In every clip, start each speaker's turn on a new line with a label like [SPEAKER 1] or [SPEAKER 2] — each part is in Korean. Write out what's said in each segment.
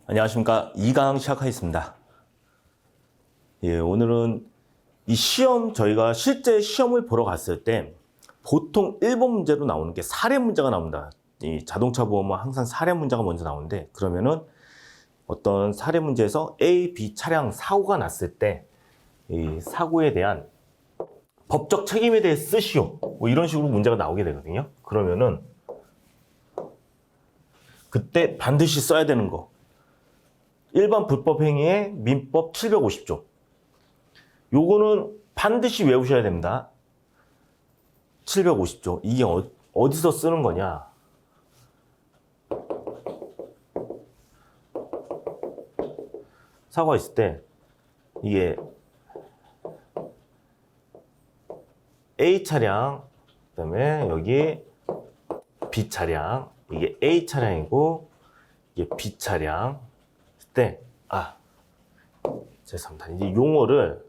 [SPEAKER 1] 안녕하십니까. 2강 시작하겠습니다. 오늘은 이 시험, 저희가 실제 시험을 보러 갔을 때 보통 1번 문제로 나오는 게 사례 문제가 나옵니다. 이 자동차 보험은 항상 사례 문제가 먼저 나오는데, 그러면은 어떤 사례 문제에서 A, B 차량 사고가 났을 때 이 사고에 대한 법적 책임에 대해 쓰시오, 뭐 이런 식으로 문제가 나오게 되거든요. 그러면은 그때 반드시 써야 되는 거, 일반 불법행위의 민법 750조. 요거는 반드시 외우셔야 됩니다. 750조. 이게 어디서 쓰는 거냐? 사고가 있을 때 이게 A 차량, 그다음에 여기 B 차량, 이게 A 차량이고 이게 B 차량 때, 죄송합니다. 이제 용어를,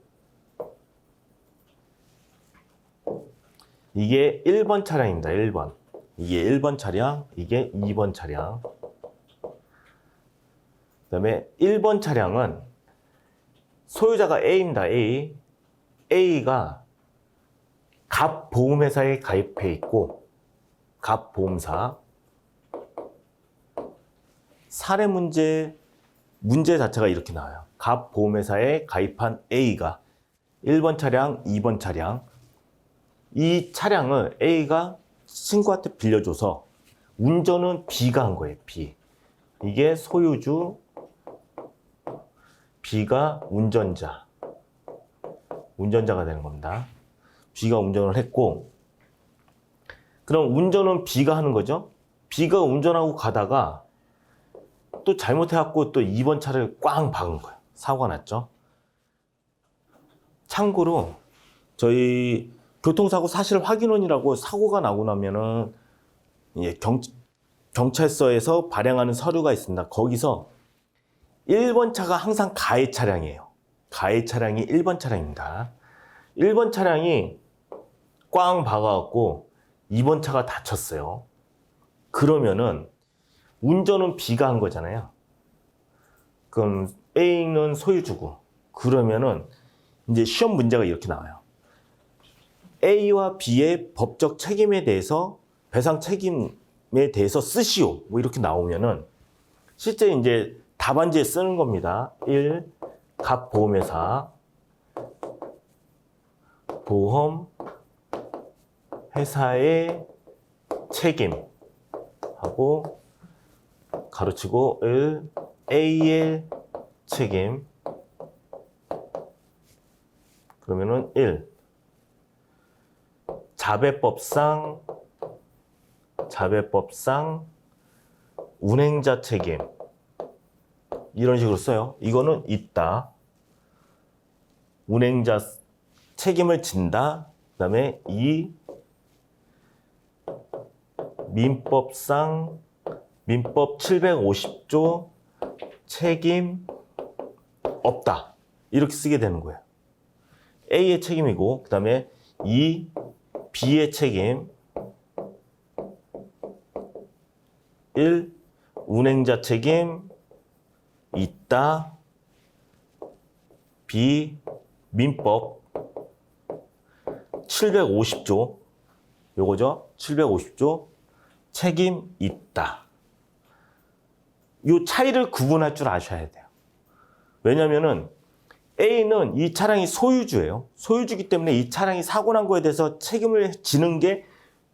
[SPEAKER 1] 이게 1번 차량입니다. 1번. 이게 1번 차량, 이게 2번 차량. 그 다음에 1번 차량은 소유자가 A입니다. A. A가 갑보험회사에 가입해 있고, 갑보험사. 사례 문제 자체가 이렇게 나와요. 갑보험회사에 가입한 A가 1번 차량, 2번 차량. 이 차량을 A가 친구한테 빌려줘서 운전은 B가 한 거예요. B. 이게 소유주, B가 운전자가 되는 겁니다. B가 운전을 했고, 그럼 운전은 B가 하는 거죠. B가 운전하고 가다가 또 잘못해갖고 또 2번 차를 꽝 박은 거예요. 사고가 났죠. 참고로 저희 교통사고 사실 확인원이라고 사고가 나고 나면은 경찰서에서 발행하는 서류가 있습니다. 거기서 1번 차가 항상 가해 차량이에요. 가해 차량이 1번 차량입니다. 1번 차량이 꽝 박아갖고 2번 차가 다쳤어요. 그러면은 운전은 B가 한 거잖아요. 그럼 A는 소유주고, 그러면은 이제 시험 문제가 이렇게 나와요. A와 B의 법적 책임에 대해서, 배상 책임에 대해서 쓰시오, 뭐 이렇게 나오면은 실제 이제 답안지에 쓰는 겁니다. 1. 갑보험회사 보험회사의 책임하고 가로치고 1. A의 책임. 그러면은 1. 자배법상 운행자 책임. 이런 식으로 써요. 이거는 있다. 운행자 책임을 진다. 그 다음에 2. 민법 750조 책임 없다. 이렇게 쓰게 되는 거예요. A의 책임이고, 그 다음에 2. B의 책임. 1. 운행자 책임 있다. B. 민법 750조. 요거죠. 750조 책임 있다. 요 차이를 구분할 줄 아셔야 돼요. 왜냐면은 A는 이 차량이 소유주예요. 소유주기 때문에 이 차량이 사고 난 거에 대해서 책임을 지는 게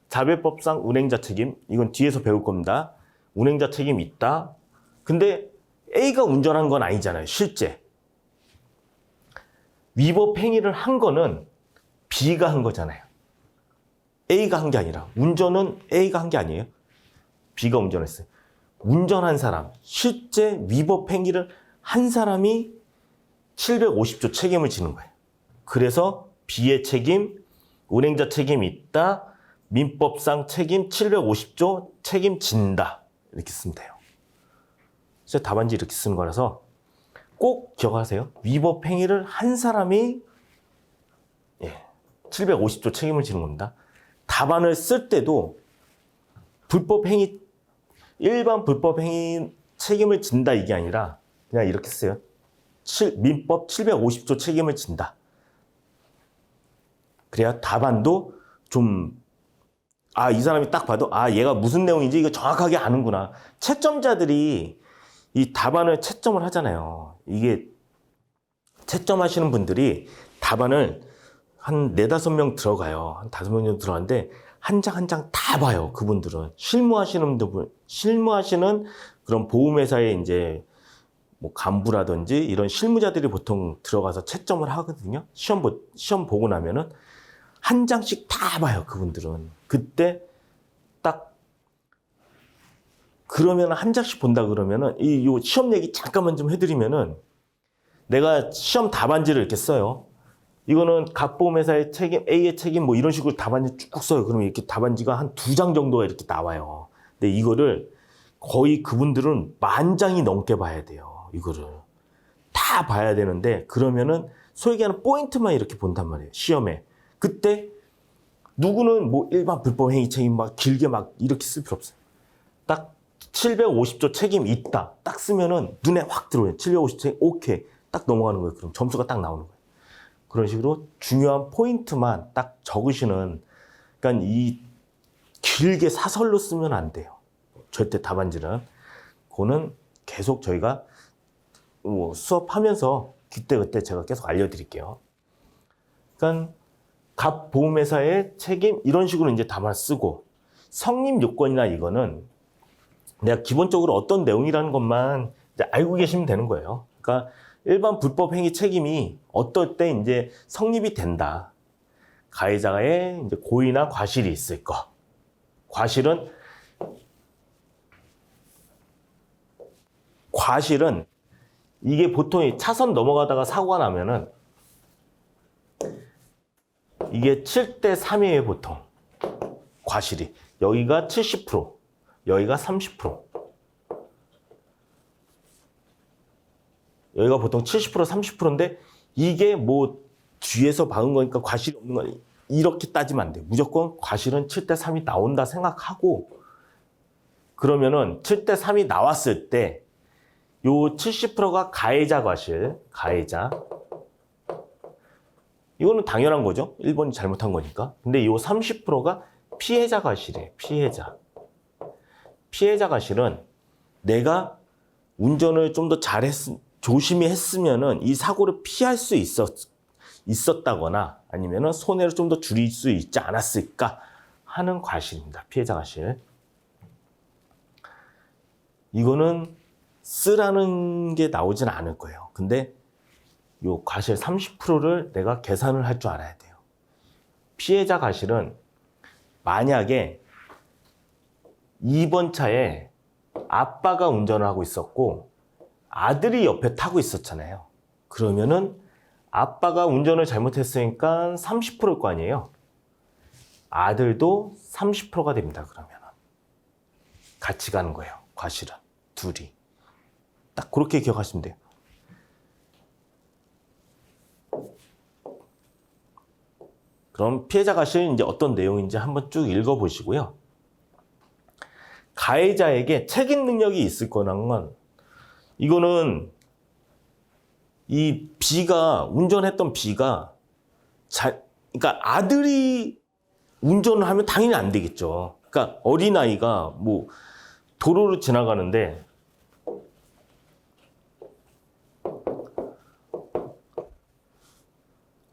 [SPEAKER 1] 자배법상 운행자 책임. 이건 뒤에서 배울 겁니다. 운행자 책임 있다. 근데 A가 운전한 건 아니잖아요. 실제 위법 행위를 한 거는 B가 한 거잖아요. A가 한 게 아니라, 운전은 A가 한 게 아니에요. B가 운전했어요. 운전한 사람, 실제 위법 행위를 한 사람이 750조 책임을 지는 거예요. 그래서 B의 책임, 운행자 책임 있다, 민법상 책임 750조 책임진다. 이렇게 쓰면 돼요. 진짜 답안지 이렇게 쓰는 거라서 꼭 기억하세요. 위법 행위를 한 사람이 750조 책임을 지는 겁니다. 답안을 쓸 때도 불법 행위, 일반 불법 행위 책임을 진다 이게 아니라 그냥 이렇게 써요. 민법 750조 책임을 진다. 그래야 답안도 좀 이 사람이 딱 봐도 얘가 무슨 내용인지 이거 정확하게 아는구나. 채점자들이 이 답안을 채점을 하잖아요. 이게 채점하시는 분들이 답안을 한 4-5명 들어가요. 한 5명 정도 들어가는데 한 장 한 장 다 봐요. 그분들은 실무하시는 그런 보험회사에 이제 뭐 간부라든지 이런 실무자들이 보통 들어가서 채점을 하거든요. 시험 보고 나면은 한 장씩 다 봐요. 그분들은 그때 딱 그러면 한 장씩 본다 그러면은 요 시험 얘기 잠깐만 좀 해드리면은 내가 시험 답안지를 이렇게 써요. 이거는 각 보험회사의 책임, A의 책임 뭐 이런 식으로 답안지 쭉 써요. 그러면 이렇게 답안지가 한 2장 정도가 이렇게 나와요. 근데 이거를 거의 그분들은 10,000장이 넘게 봐야 돼요. 이거를 다 봐야 되는데 그러면은 소위 얘기하는 포인트만 이렇게 본단 말이에요. 시험에. 그때 누구는 뭐 일반 불법 행위 책임 막 길게 막 이렇게 쓸 필요 없어요. 딱 750조 책임 있다. 딱 쓰면은 눈에 확 들어오요. 750조 책임 오케이. 딱 넘어가는 거예요. 그럼 점수가 딱 나오는 거예요. 그런 식으로 중요한 포인트만 딱 적으시는, 그러니까 이 길게 사설로 쓰면 안 돼요. 절대 답안지는. 그거는 계속 저희가 뭐 수업하면서 그때그때 제가 계속 알려드릴게요. 그러니까 각 보험회사의 책임 이런 식으로 이제 답안을 쓰고, 성립 요건이나 이거는 내가 기본적으로 어떤 내용이라는 것만 이제 알고 계시면 되는 거예요. 그러니까 일반 불법 행위 책임이 어떨 때 이제 성립이 된다. 가해자의 이제 고의나 과실이 있을 거. 과실은 이게 보통 차선 넘어가다가 사고가 나면은 이게 7대3이에요, 보통. 과실이. 여기가 70%, 여기가 30%. 여기가 보통 70%, 30%인데 이게 뭐 뒤에서 박은 거니까 과실이 없는 거 이렇게 따지면 안 돼요. 무조건 과실은 7대3이 나온다 생각하고, 그러면은 7대3이 나왔을 때 요 70%가 가해자 과실, 가해자. 이거는 당연한 거죠. 1번이 잘못한 거니까. 근데 요 30%가 피해자 과실이에요. 피해자 과실은 내가 운전을 좀 더 조심히 했으면은 이 사고를 피할 수 있었다거나 아니면은 손해를 좀 더 줄일 수 있지 않았을까 하는 과실입니다. 피해자 과실. 이거는 쓰라는 게 나오진 않을 거예요. 근데 요 과실 30%를 내가 계산을 할 줄 알아야 돼요. 피해자 과실은 만약에 2번 차에 아빠가 운전을 하고 있었고 아들이 옆에 타고 있었잖아요. 그러면은 아빠가 운전을 잘못했으니까 30%일 거 아니에요. 아들도 30%가 됩니다. 그러면은 같이 가는 거예요. 과실은 둘이. 딱 그렇게 기억하시면 돼요. 그럼 피해자 과실 이제 어떤 내용인지 한번 쭉 읽어보시고요. 가해자에게 책임 능력이 있을 거라는 건, 이거는 이 운전했던 B가 그러니까 아들이 운전을 하면 당연히 안 되겠죠. 그러니까 어린아이가 뭐 도로를 지나가는데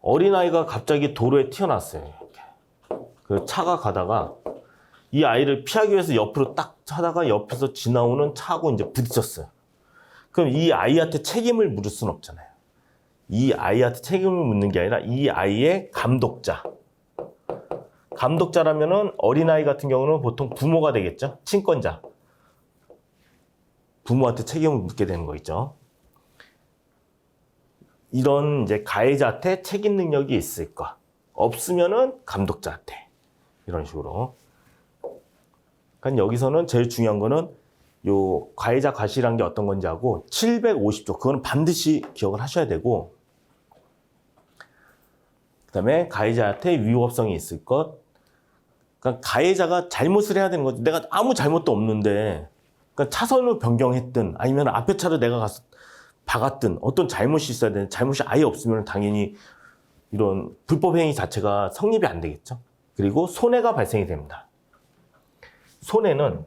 [SPEAKER 1] 어린아이가 갑자기 도로에 튀어나왔어요. 이렇게. 그 차가 가다가 이 아이를 피하기 위해서 옆으로 딱 차다가 옆에서 지나오는 차하고 이제 부딪혔어요. 그럼 이 아이한테 책임을 물을 수는 없잖아요. 이 아이한테 책임을 묻는 게 아니라 이 아이의 감독자라면은 어린아이 같은 경우는 보통 부모가 되겠죠. 친권자. 부모한테 책임을 묻게 되는 거 있죠. 이런 이제 가해자한테 책임 능력이 있을까? 없으면은 감독자한테. 이런 식으로. 그러니까 여기서는 제일 중요한 거는 요 가해자 과실한 게 어떤 건지 하고 750조 그거는 반드시 기억을 하셔야 되고, 그다음에 가해자한테 위법성이 있을 것. 그러니까 가해자가 잘못을 해야 되는 거지. 내가 아무 잘못도 없는데 그러니까 차선을 변경했든 아니면 앞에 차를 내가 가서 박았든 어떤 잘못이 있어야 되는데 잘못이 아예 없으면 당연히 이런 불법 행위 자체가 성립이 안 되겠죠. 그리고 손해가 발생이 됩니다. 손해는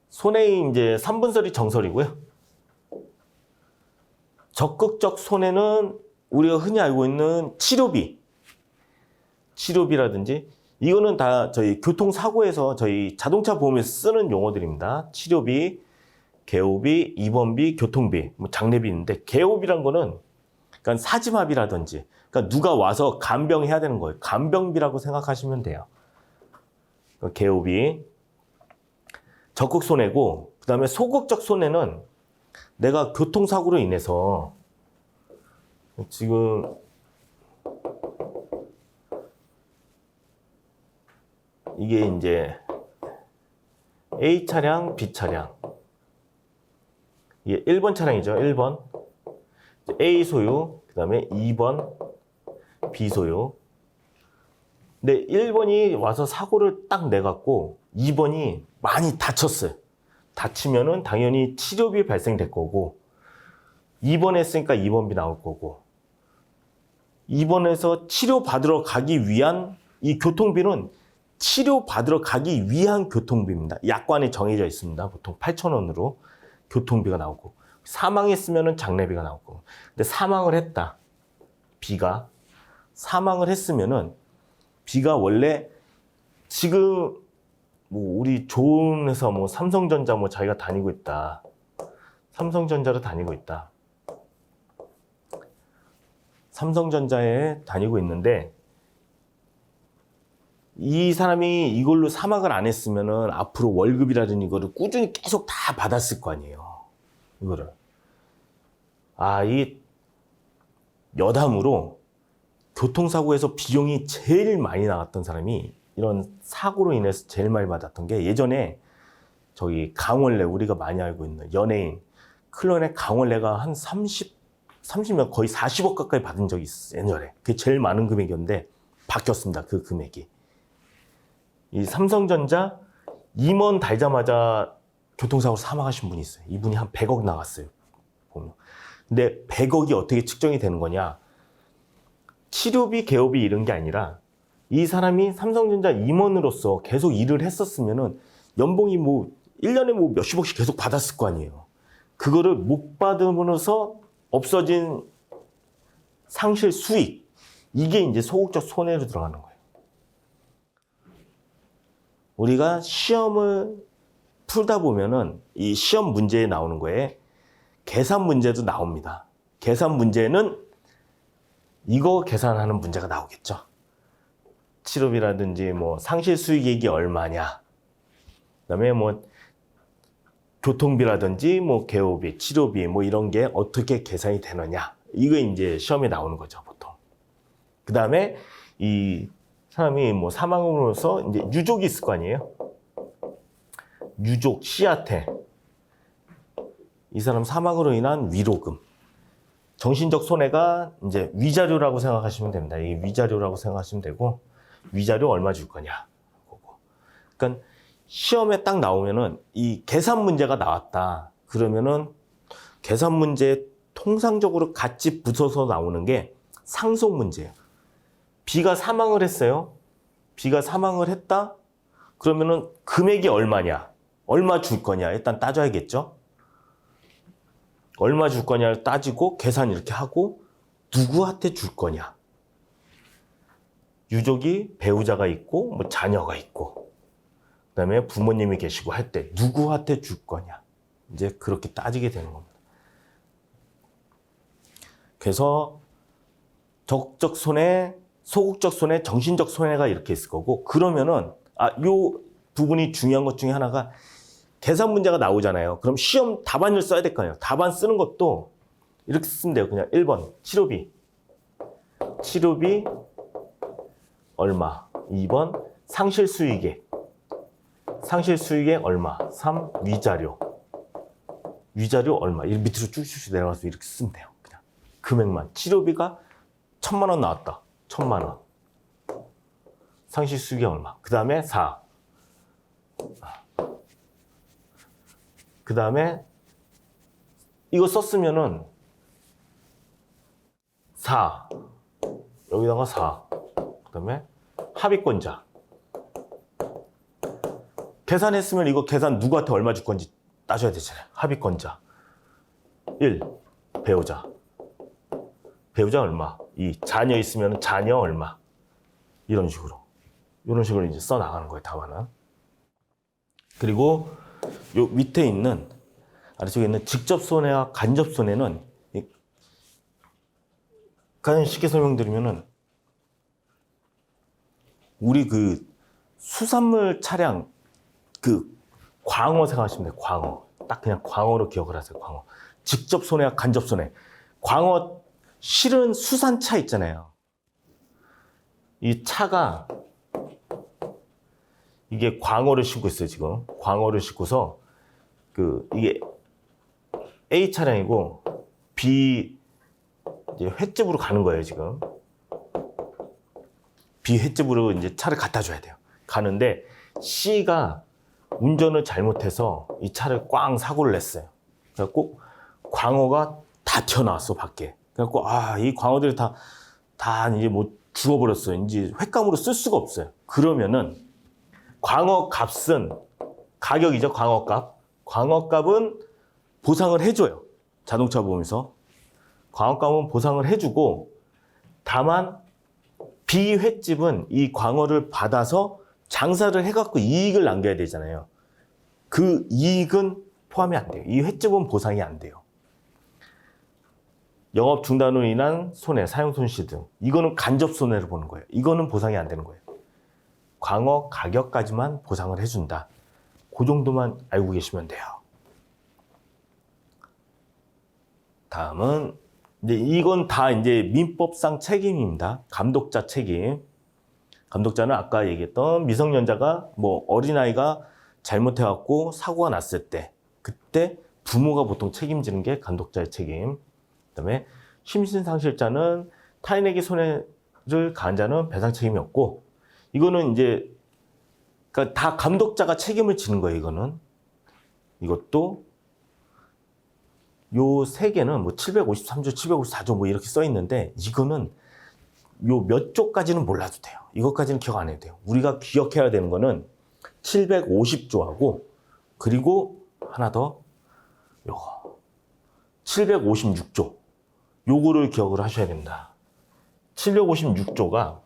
[SPEAKER 1] 손해의 이제 3분설이 정설이고요. 적극적 손해는 우리가 흔히 알고 있는 치료비라든지 이거는 다 저희 교통사고에서 저희 자동차 보험에서 쓰는 용어들입니다. 치료비, 개호비, 입원비, 교통비, 뭐 장례비 있는데 개호비란 거는 그러니까 사지마비라든지 그러니까 누가 와서 간병해야 되는 거예요. 간병비라고 생각하시면 돼요. 개호비, 적극 손해고 그 다음에 소극적 손해는 내가 교통사고로 인해서 지금 이게 이제 A 차량, B 차량 이게 1번 차량이죠. 1번 A 소유, 그 다음에 2번 B 소유. 근데 1번이 와서 사고를 딱 내갖고 2번이 많이 다쳤어요. 다치면은 당연히 치료비 발생될 거고 2번 했으니까 2번비 나올 거고 2번에서 치료받으러 가기 위한 이 교통비는 치료받으러 가기 위한 교통비입니다. 약관에 정해져 있습니다. 보통 8,000원으로 교통비가 나오고 사망했으면 장례비가 나오고 근데 사망을 했다. B가 사망을 했으면은 B가 원래 지금 뭐 우리 좋은 회사 뭐 삼성전자 뭐 자기가 다니고 있다. 삼성전자로 다니고 있다. 삼성전자에 다니고 있는데 이 사람이 이걸로 사망을 안 했으면은 앞으로 월급이라든지 이거를 꾸준히 계속 다 받았을 거 아니에요. 이거를. 이 여담으로 교통사고에서 비용이 제일 많이 나갔던 사람이 이런 사고로 인해서 제일 많이 받았던 게 예전에 저기 강원래 우리가 많이 알고 있는 연예인 클론의 강원래가 한 30년 거의 40억 가까이 받은 적이 있어요. 예전에. 그게 제일 많은 금액이었는데 바뀌었습니다. 그 금액이. 이 삼성전자 임원 달자마자 교통사고로 사망하신 분이 있어요. 이분이 한 100억 나갔어요. 보면. 근데 100억이 어떻게 측정이 되는 거냐? 치료비, 개호비 이런 게 아니라 이 사람이 삼성전자 임원으로서 계속 일을 했었으면은 연봉이 뭐 1년에 뭐 몇십억씩 계속 받았을 거 아니에요. 그거를 못 받으면서 없어진 상실 수익. 이게 이제 소극적 손해로 들어가는 거예요. 우리가 시험을 풀다 보면은 이 시험 문제에 나오는 거에 계산 문제도 나옵니다. 계산 문제는 이거 계산하는 문제가 나오겠죠. 치료비라든지 뭐 상실 수익액이 얼마냐. 그다음에 뭐 교통비라든지 뭐 개호비, 치료비 뭐 이런 게 어떻게 계산이 되느냐. 이거 이제 시험에 나오는 거죠, 보통. 그다음에 이 사람이 뭐 사망으로서 이제 유족이 있을 거 아니에요. 유족, 씨한테 이 사람 사망으로 인한 위로금. 정신적 손해가 이제 위자료라고 생각하시면 됩니다. 이게 위자료라고 생각하시면 되고, 위자료 얼마 줄 거냐. 그러니까 시험에 딱 나오면은 이 계산 문제가 나왔다. 그러면은 계산 문제 통상적으로 같이 붙어서 나오는 게 상속 문제예요. B가 사망을 했어요. B가 사망을 했다. 그러면은 금액이 얼마냐? 얼마 줄 거냐? 일단 따져야겠죠. 얼마 줄 거냐를 따지고 계산 이렇게 하고 누구한테 줄 거냐. 유족이 배우자가 있고 뭐 자녀가 있고 그다음에 부모님이 계시고 할 때 누구한테 줄 거냐. 이제 그렇게 따지게 되는 겁니다. 그래서 적극적 손해, 소극적 손해, 정신적 손해가 이렇게 있을 거고 그러면은 요 부분이 중요한 것 중에 하나가 계산 문제가 나오잖아요. 그럼 시험 답안을 써야 될 거 아니에요. 답안 쓰는 것도 이렇게 쓰면 돼요. 그냥 1번 치료비. 치료비 얼마. 2번 상실 수익액. 상실 수익액 얼마. 3 위자료. 위자료 얼마. 이렇게 밑으로 쭉쭉 내려가서 이렇게 쓰면 돼요. 그냥 금액만. 치료비가 1,000만 원 나왔다. 1,000만 원. 상실 수익액 얼마. 그 다음에 4. 그 다음에 이거 썼으면은 4 여기다가 4 그 다음에 합의권자 계산했으면 이거 계산 누구한테 얼마 줄 건지 따져야 되잖아요. 합의권자 1 배우자 얼마 이 자녀 있으면 자녀 얼마 이런 식으로 이제 써 나가는 거예요. 답안은. 그리고 요 밑에 있는 아래쪽에 있는 직접 손해와 간접 손해는 가장 쉽게 설명드리면은 우리 그 수산물 차량 그 광어 생각하시면 돼요. 광어. 딱 그냥 광어로 기억을 하세요. 광어. 직접 손해와 간접 손해. 광어 실은 수산차 있잖아요. 이 차가 이게 광어를 싣고 있어요. 지금 광어를 싣고서 이게 A 차량이고 B 이제 횟집으로 가는 거예요. 지금 B 횟집으로 이제 차를 갖다 줘야 돼요. 가는데 C가 운전을 잘못해서 이 차를 꽝 사고를 냈어요. 그래갖고 광어가 다 튀어나왔어 밖에. 그래갖고 이 광어들이 다 이제 뭐 죽어버렸어요. 이제 횟감으로 쓸 수가 없어요. 그러면은 광어 값은 가격이죠. 광어 값은 보상을 해줘요. 자동차 보험에서 광어 값은 보상을 해주고 다만 B 횟집은 이 광어를 받아서 장사를 해갖고 이익을 남겨야 되잖아요. 그 이익은 포함이 안 돼요. 이 횟집은 보상이 안 돼요. 영업 중단으로 인한 손해, 사용 손실 등 이거는 간접 손해를 보는 거예요. 이거는 보상이 안 되는 거예요. 광어 가격까지만 보상을 해준다. 그 정도만 알고 계시면 돼요. 다음은 이제 이건 다 이제 민법상 책임입니다. 감독자 책임. 감독자는 아까 얘기했던 미성년자가 뭐 어린아이가 잘못해갖고 사고가 났을 때 그때 부모가 보통 책임지는 게 감독자의 책임. 그다음에 심신상실자는 타인에게 손해를 가한 자는 배상 책임이 없고 이거는 이제 그러니까 다 감독자가 책임을 지는 거예요. 이것도 요 세 개는 뭐 753조, 754조 뭐 이렇게 써 있는데 이거는 요 몇 조까지는 몰라도 돼요. 이것까지는 기억 안 해도 돼요. 우리가 기억해야 되는 거는 750조하고 그리고 하나 더 요거 756조 요거를 기억을 하셔야 된다. 756조가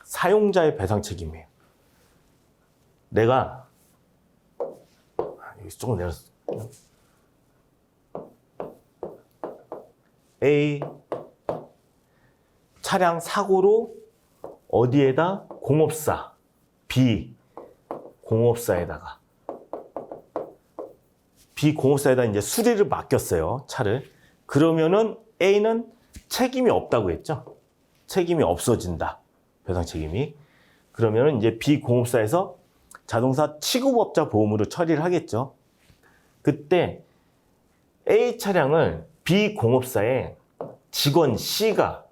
[SPEAKER 1] 사용자의 배상 책임이에요. 내가 여기 조금 내렸어. A 차량 사고로 어디에다 공업사 B 공업사에다가 B 공업사에다 이제 수리를 맡겼어요. 차를. 그러면은 A는 책임이 없다고 했죠. 책임이 없어진다. 배상 책임이. 그러면은 이제 B 공업사에서 자동차 취급업자 보험으로 처리를 하겠죠. 그때 A 차량을 B 공업사에 직원 C가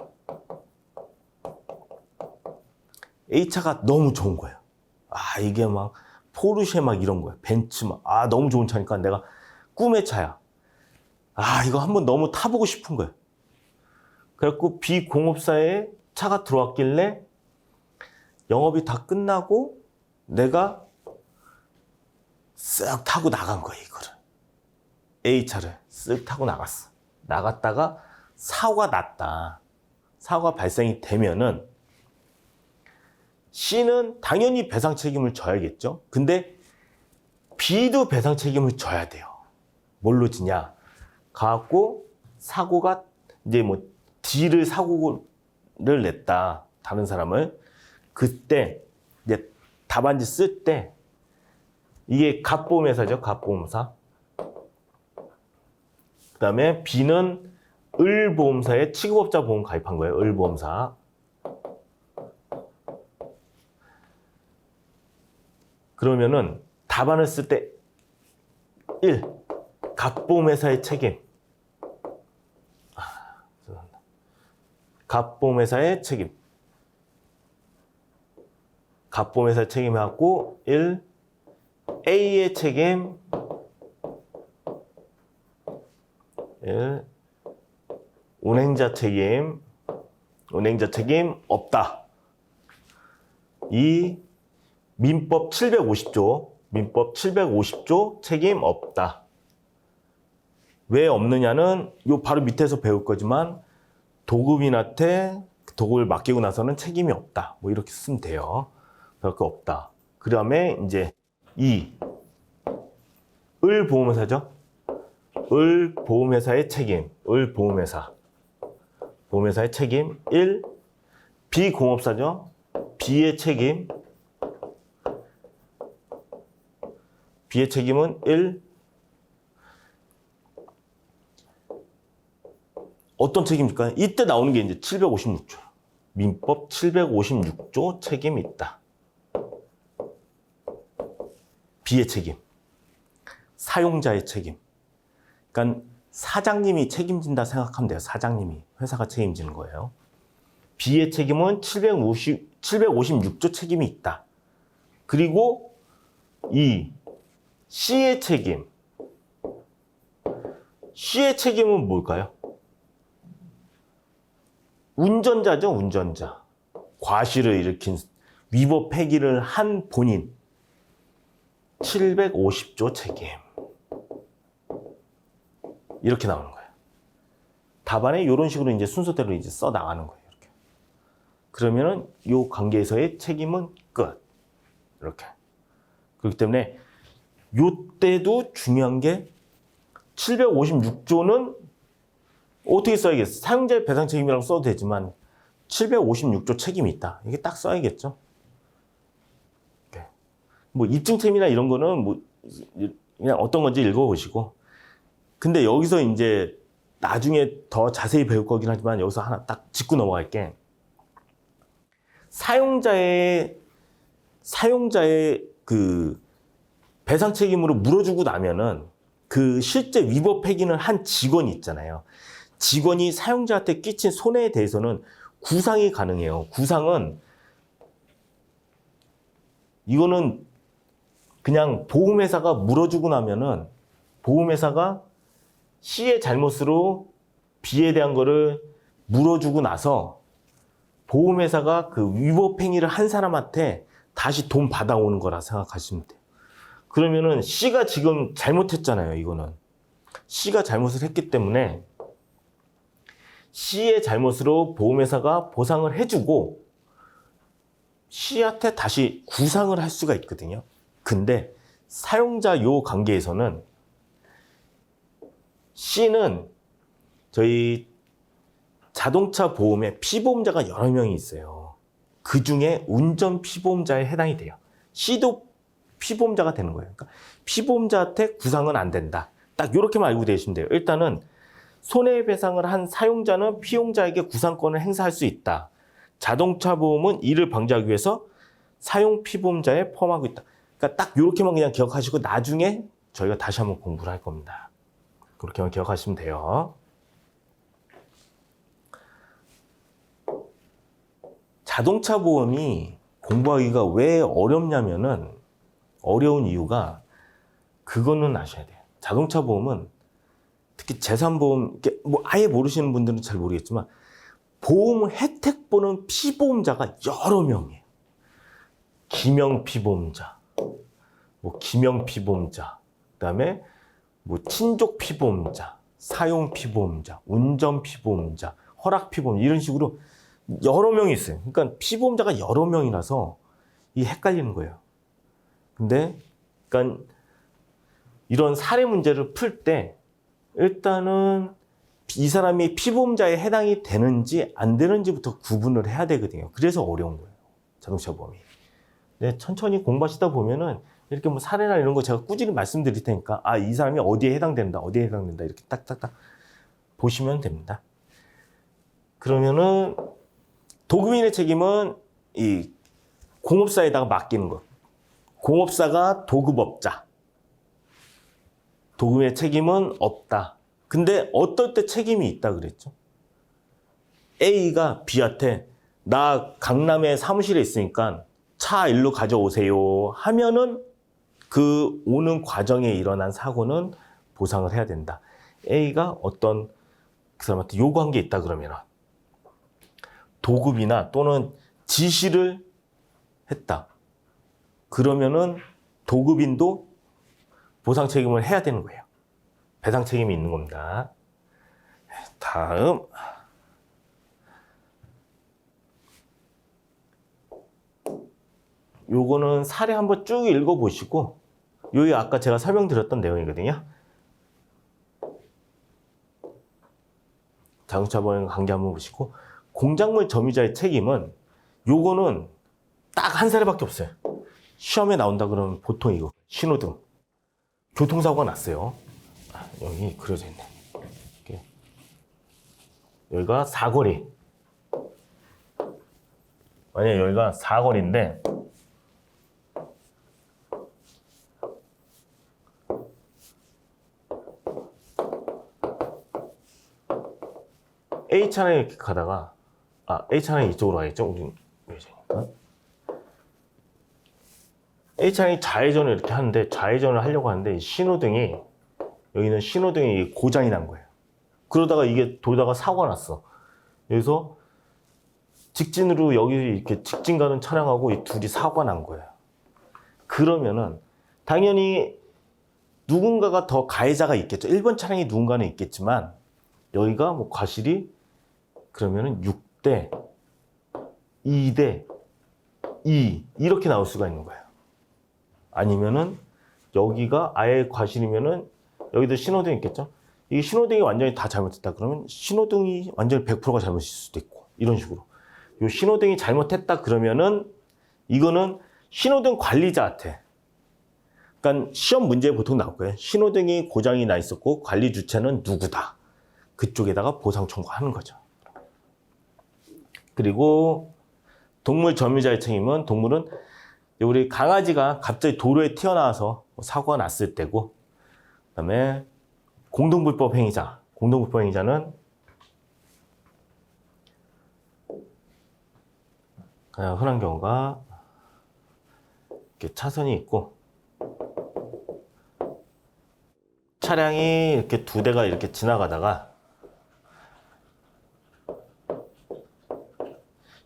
[SPEAKER 1] A 차가 너무 좋은 거예요. 이게 막 포르쉐 막 이런 거예요. 벤츠 막 너무 좋은 차니까 내가 꿈의 차야. 이거 한번 너무 타보고 싶은 거예요. 그래갖고 B 공업사에 차가 들어왔길래 영업이 다 끝나고 내가 쓱 타고 나간 거예요. 이거를 A 차를 쓱 타고 나갔어. 나갔다가 사고가 났다. 사고가 발생이 되면은 C는 당연히 배상 책임을 져야겠죠. 근데 B도 배상 책임을 져야 돼요. 뭘로 지냐? 가갖고 사고가 이제 뭐 D를 사고를 냈다. 다른 사람을. 그때 이제 답안지 쓸 때 이게 갑보험회사죠. 갑보험사. 그 다음에 B는 을보험사에 취급업자 보험 가입한 거예요. 을보험사. 그러면은 답안을 쓸 때 1. 갑보험회사의 책임. 갑보험회사의 책임. 갑보험회사의 책임해갖고 1. A의 책임 1. 운행자 책임 없다. 2. 민법 750조 책임 없다. 왜 없느냐는 요 바로 밑에서 배울 거지만 도급인한테 도급을 맡기고 나서는 책임이 없다. 뭐 이렇게 쓰면 돼요. 그렇게 없다. 그 다음에 이제 2. 을 보험회사죠. 을 보험회사의 책임. 을 보험회사의 책임 1. 비공업사죠. B의 책임. B의 책임은 1. 어떤 책임일까요? 이때 나오는 게 이제 756조. 민법 756조 책임이 있다. B의 책임. 사용자의 책임. 그러니까 사장님이 책임진다 생각하면 돼요. 사장님이. 회사가 책임지는 거예요. B의 책임은 756조 책임이 있다. 그리고 이 C의 책임. C의 책임은 뭘까요? 운전자죠, 운전자. 과실을 일으킨 위법 폐기를 한 본인. 750조 책임. 이렇게 나오는 거예요. 답안에 이런 식으로 이제 순서대로 이제 써 나가는 거예요. 이렇게. 그러면은 이 관계에서의 책임은 끝. 이렇게. 그렇기 때문에 요때도 중요한 게 756조는 어떻게 써야겠어? 사용자의 배상 책임이라고 써도 되지만 756조 책임이 있다. 이게 딱 써야겠죠. 뭐 입증 책임이나 이런 거는 뭐 그냥 어떤 건지 읽어보시고. 근데 여기서 이제 나중에 더 자세히 배울 거긴 하지만 여기서 하나 딱 짚고 넘어갈게. 사용자의 그 배상 책임으로 물어주고 나면은 그 실제 위법 폐기는 한 직원이 있잖아요. 직원이 사용자한테 끼친 손해에 대해서는 구상이 가능해요. 구상은 이거는 그냥 보험회사가 물어주고 나면은 보험회사가 C의 잘못으로 B에 대한 거를 물어주고 나서 보험회사가 그 위법 행위를 한 사람한테 다시 돈 받아오는 거라 생각하시면 돼요. 그러면은 C가 지금 잘못했잖아요. 이거는 C가 잘못을 했기 때문에 C의 잘못으로 보험회사가 보상을 해주고 C한테 다시 구상을 할 수가 있거든요. 근데 사용자 요 관계에서는 C는 저희 자동차 보험에 피보험자가 여러 명이 있어요. 그 중에 운전 피보험자에 해당이 돼요. C도 피보험자가 되는 거예요. 그러니까 피보험자한테 구상은 안 된다. 딱 이렇게만 알고 계시면 돼요. 일단은 손해배상을 한 사용자는 피용자에게 구상권을 행사할 수 있다. 자동차 보험은 이를 방지하기 위해서 사용 피보험자에 포함하고 있다. 그러니까 딱 이렇게만 그냥 기억하시고 나중에 저희가 다시 한번 공부를 할 겁니다. 그렇게만 기억하시면 돼요. 자동차 보험이 공부하기가 왜 어렵냐면은 어려운 이유가 그거는 아셔야 돼요. 자동차 보험은 특히 재산보험, 뭐 아예 모르시는 분들은 잘 모르겠지만 보험 혜택 보는 피보험자가 여러 명이에요. 기명 피보험자, 뭐 기명 피보험자, 그다음에 뭐 친족 피보험자, 사용 피보험자, 운전 피보험자, 허락 피보험자 이런 식으로 여러 명이 있어요. 그러니까 피보험자가 여러 명이라서 이 헷갈리는 거예요. 근데 그러니까 이런 사례 문제를 풀 때 일단은 이 사람이 피보험자에 해당이 되는지 안 되는지부터 구분을 해야 되거든요. 그래서 어려운 거예요. 자동차 보험이. 근데 천천히 공부하시다 보면은 이렇게 뭐 사례나 이런 거 제가 꾸준히 말씀드릴 테니까 아, 이 사람이 어디에 해당된다, 어디에 해당된다 이렇게 딱딱딱 보시면 됩니다. 그러면은 도급인의 책임은 이 공업사에다가 맡기는 거. 공업사가 도급업자. 도급인의 책임은 없다. 근데 어떨 때 책임이 있다 그랬죠? A가 B한테 나 강남에 사무실에 있으니까 차 일로 가져오세요 하면은 그 오는 과정에 일어난 사고는 보상을 해야 된다. A가 어떤 그 사람한테 요구한 게 있다 그러면 도급이나 또는 지시를 했다. 그러면은 도급인도 보상 책임을 해야 되는 거예요. 배상 책임이 있는 겁니다. 다음. 요거는 사례 한번 쭉 읽어보시고, 여기 아까 제가 설명드렸던 내용이거든요. 자동차 보행 관계 한번 보시고, 공작물 점유자의 책임은 요거는 딱 한 사례밖에 없어요. 시험에 나온다 그러면 보통 이거 신호등, 교통사고가 났어요. 여기 그려져 있네. 이렇게. 여기가 사거리. 만약에 여기가 사거리인데 A 차량이 이렇게 가다가 A 차량이 이쪽으로 가겠죠? 우리 우회전이니까. A 차량이 좌회전을 이렇게 하는데 좌회전을 하려고 하는데 신호등이 여기는 신호등이 고장이 난 거예요. 그러다가 이게 돌다가 사고가 났어. 여기서 직진으로 여기 이렇게 직진 가는 차량하고 이 둘이 사고가 난 거예요. 그러면은 당연히 누군가가 더 가해자가 있겠죠. 1번 차량이 누군가는 있겠지만 여기가 뭐 과실이 그러면은 6대 2대 2 이렇게 나올 수가 있는 거예요. 아니면은 여기가 아예 과실이면은 여기도 신호등이 있겠죠. 이게 신호등이 완전히 다 잘못했다 그러면 신호등이 완전히 100%가 잘못일 수도 있고 이런 식으로 요 신호등이 잘못했다 그러면은 이거는 신호등 관리자한테, 그러니까 시험 문제에 보통 나올 거예요. 신호등이 고장이 나 있었고 관리 주체는 누구다. 그쪽에다가 보상 청구하는 거죠. 그리고 동물 점유자의 책임은 동물은 우리 강아지가 갑자기 도로에 튀어나와서 사고가 났을 때고, 그다음에 공동불법 행위자. 공동불법 행위자는 그냥 흔한 경우가 이렇게 차선이 있고 차량이 이렇게 두 대가 이렇게 지나가다가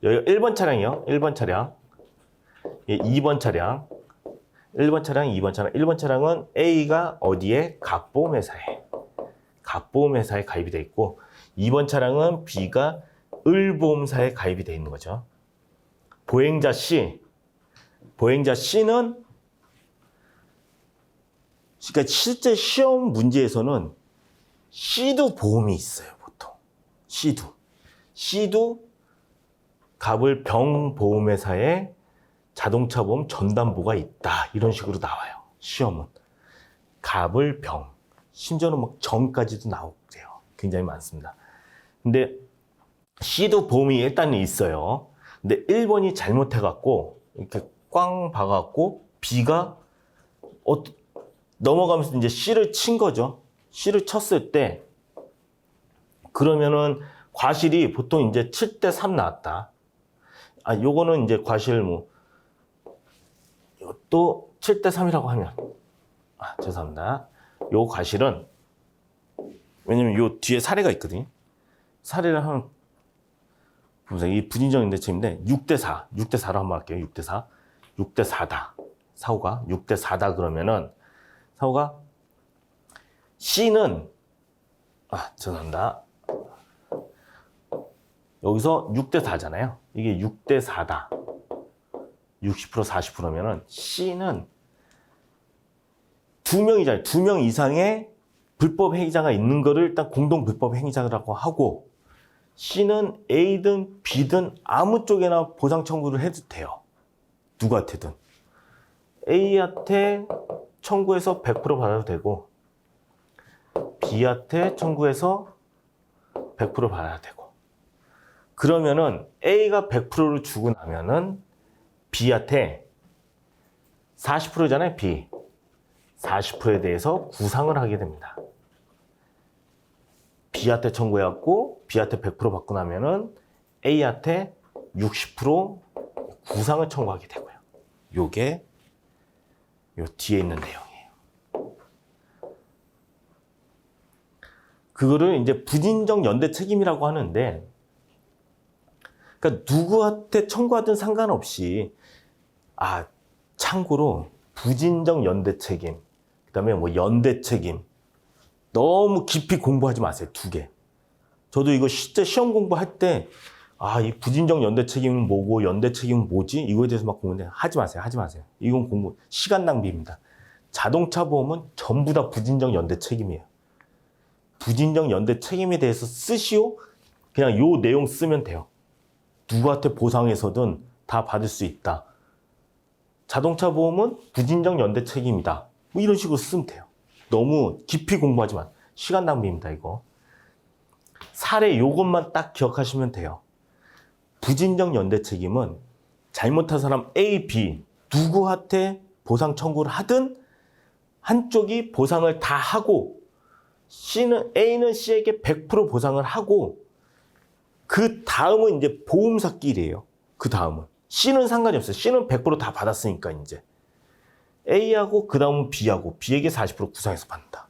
[SPEAKER 1] 여기 1번 차량이요. 1번 차량. 2번 차량. 1번 차량, 2번 차량. 1번 차량은 A가 어디에? 갑보험회사에. 갑보험회사에 가입이 돼 있고 2번 차량은 B가 을보험사에 가입이 돼 있는 거죠. 보행자 C. 보행자 C는 그러니까 실제 시험 문제에서는 C도 보험이 있어요, 보통. C도 갑을 병보험회사에 자동차 보험 전담보가 있다. 이런 식으로 나와요. 시험은. 갑을 병. 심지어는 막 정까지도 나오고요. 굉장히 많습니다. 근데 C도 보험이 일단 있어요. 근데 1번이 잘못해갖고 이렇게 꽝 박아갖고 B가 넘어가면서 이제 C를 친 거죠. C를 쳤을 때 그러면은 과실이 보통 이제 7대 3 나왔다. 요거는 이제 과실 이것도 7대 3이라고 하면 죄송합니다. 요 과실은 왜냐면 요 뒤에 사례가 있거든요. 사례를 하면 보세요. 이 부진적인 책임인데 6대 4. 6대 4로 한번 할게요. 6대 4. 6대 4다. 사고가 6대 4다 그러면은 사고가 C는 죄송합니다. 여기서 6대 4잖아요. 이게 6대 4다. 60% 40%면은 C는 2명이잖아요. 2명 이상의 불법 행위자가 있는 거를 일단 공동 불법 행위자라고 하고 C는 A든 B든 아무 쪽에나 보상 청구를 해도 돼요. 누구한테든. A한테 청구해서 100% 받아도 되고 B한테 청구해서 100% 받아야 되고 그러면은 A가 100%를 주고 나면은 B한테 40%잖아요, B. 40%에 대해서 구상을 하게 됩니다. B한테 청구해갖고 B한테 100% 받고 나면은 A한테 60% 구상을 청구하게 되고요. 요게 요 뒤에 있는 내용이에요. 그거를 이제 부진정 연대 책임이라고 하는데, 그러니까 누구한테 청구하든 상관없이, 참고로 부진정 연대 책임, 그다음에 뭐 연대 책임, 너무 깊이 공부하지 마세요. 두 개. 저도 이거 실제 시험 공부할 때, 이 부진정 연대 책임은 뭐고 연대 책임은 뭐지? 이거에 대해서 막 공부하는데 하지 마세요. 하지 마세요. 이건 공부 시간 낭비입니다. 자동차 보험은 전부 다 부진정 연대 책임이에요. 부진정 연대 책임에 대해서 쓰시오. 그냥 요 내용 쓰면 돼요. 누구한테 보상해서든 다 받을 수 있다. 자동차 보험은 부진정 연대 책임이다. 뭐 이런 식으로 쓰면 돼요. 너무 깊이 공부하지 마. 시간 낭비입니다, 이거. 사례 요것만 딱 기억하시면 돼요. 부진정 연대 책임은 잘못한 사람 A, B 누구한테 보상 청구를 하든 한쪽이 보상을 다 하고 A는 C에게 100% 보상을 하고 그 다음은 이제 보험사끼리예요. 그 다음은 C는 상관이 없어요. C는 100%다 받았으니까 이제 A하고 그 다음은 B하고 B에게 40% 구상해서 받는다.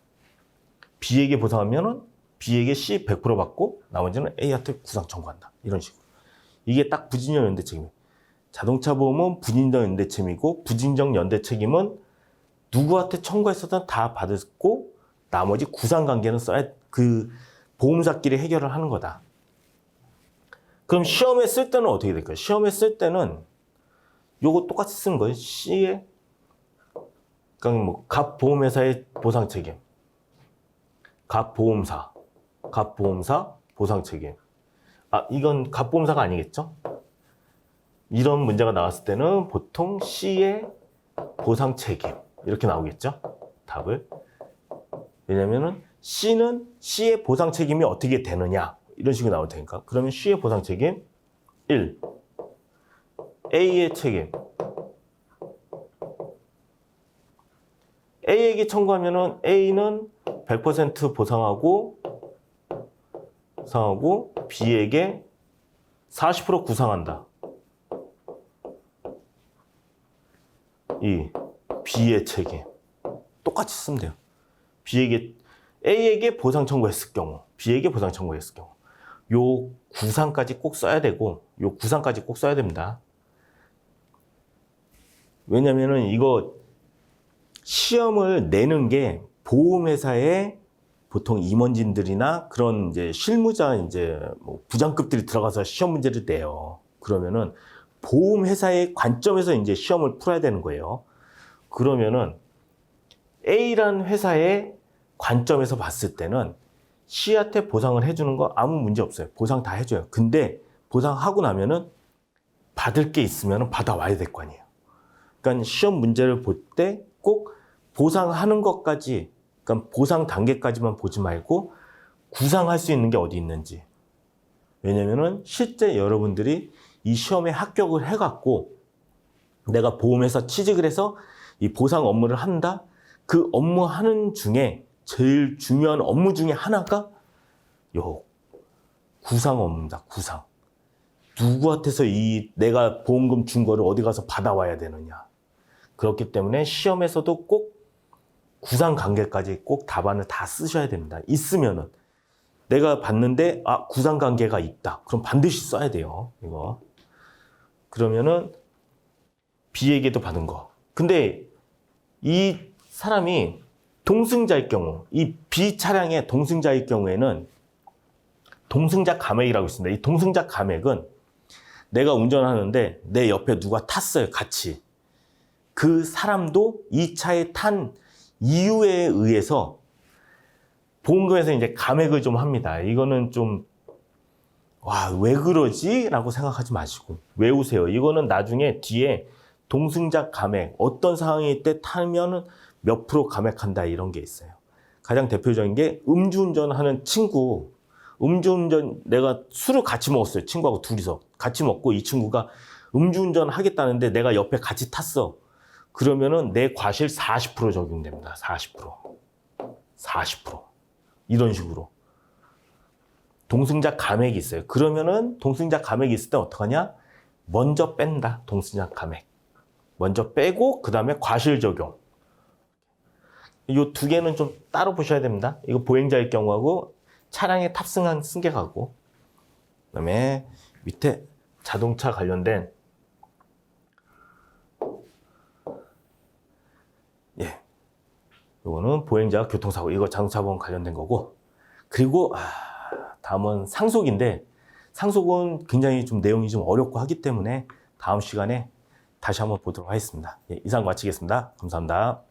[SPEAKER 1] B에게 보상하면은 B에게 C 100% 받고 나머지는 A한테 구상 청구한다. 이런 식으로. 이게 딱 부진정 연대 책임이에요. 자동차 보험은 부진정 연대 책임이고 부진정 연대 책임은 누구한테 청구했어도 다 받았고 나머지 구상관계는 써야 그 보험사끼리 해결을 하는 거다. 그럼 시험에 쓸 때는 어떻게 될까요? 시험에 쓸 때는 요거 똑같이 쓰는 거예요. C에 그러니까 뭐 갑보험회사의 보상 책임, 갑보험사 보상 책임. 이건 갑보험사가 아니겠죠? 이런 문제가 나왔을 때는 보통 C의 보상 책임 이렇게 나오겠죠? 답을. 왜냐면은 C는 C의 보상 책임이 어떻게 되느냐 이런 식으로 나올 테니까. 그러면 C의 보상 책임 1. A의 책임. A에게 청구하면은 A는 100% 보상하고 B에게 40% 구상한다. 이 B의 책임. 똑같이 쓰면 돼요. A에게 보상 청구했을 경우, B에게 보상 청구했을 경우. 요 구상까지 꼭 써야 되고, 요 구상까지 꼭 써야 됩니다. 왜냐면은 이거 시험을 내는 게 보험회사에 보통 임원진들이나 그런 이제 실무자 이제 뭐 부장급들이 들어가서 시험 문제를 내요. 그러면은 보험회사의 관점에서 이제 시험을 풀어야 되는 거예요. 그러면은 A라는 회사의 관점에서 봤을 때는 C한테 보상을 해주는 거 아무 문제 없어요. 보상 다 해줘요. 근데 보상하고 나면은 받을 게 있으면 받아와야 될 거 아니에요. 그러니까 시험 문제를 볼 때 꼭 보상하는 것까지, 그러니까 보상 단계까지만 보지 말고 구상할 수 있는 게 어디 있는지. 왜냐면은 실제 여러분들이 이 시험에 합격을 해갖고 내가 보험회사 취직을 해서 이 보상 업무를 한다? 그 업무 하는 중에 제일 중요한 업무 중에 하나가 요 구상 업무입니다. 구상. 누구한테서 이 내가 보험금 준 거를 어디 가서 받아와야 되느냐. 그렇기 때문에 시험에서도 꼭 구상 관계까지 꼭 답안을 다 쓰셔야 됩니다. 있으면은 내가 봤는데 구상 관계가 있다. 그럼 반드시 써야 돼요. 이거. 그러면은 B에게도 받은 거. 근데 이 사람이 동승자일 경우, 이 B 차량의 동승자일 경우에는 동승자 감액이라고 있습니다. 이 동승자 감액은 내가 운전하는데 내 옆에 누가 탔어요. 같이. 그 사람도 이 차에 탄 이유에 의해서 보험금에서 이제 감액을 좀 합니다. 이거는 좀, 왜 그러지? 라고 생각하지 마시고 외우세요. 이거는 나중에 뒤에 동승자 감액, 어떤 상황일 때 타면 몇 프로 감액한다 이런 게 있어요. 가장 대표적인 게 음주운전 하는 친구, 음주운전 내가 술을 같이 먹었어요. 친구하고 둘이서 같이 먹고 이 친구가 음주운전 하겠다는데 내가 옆에 같이 탔어. 그러면은 내 과실 40% 적용됩니다. 40%. 40%. 이런 식으로. 동승자 감액이 있어요. 그러면은 동승자 감액이 있을 때 어떡하냐? 먼저 뺀다. 동승자 감액. 먼저 빼고 그 다음에 과실 적용. 이 두 개는 좀 따로 보셔야 됩니다. 이거 보행자일 경우하고 차량에 탑승한 승객하고, 그다음에 밑에 자동차 관련된 예, 이거는 보행자 교통사고, 이거 자동차 보험 관련된 거고, 그리고 다음은 상속인데, 상속은 굉장히 좀 내용이 좀 어렵고 하기 때문에 다음 시간에 다시 한번 보도록 하겠습니다. 예, 이상 마치겠습니다. 감사합니다.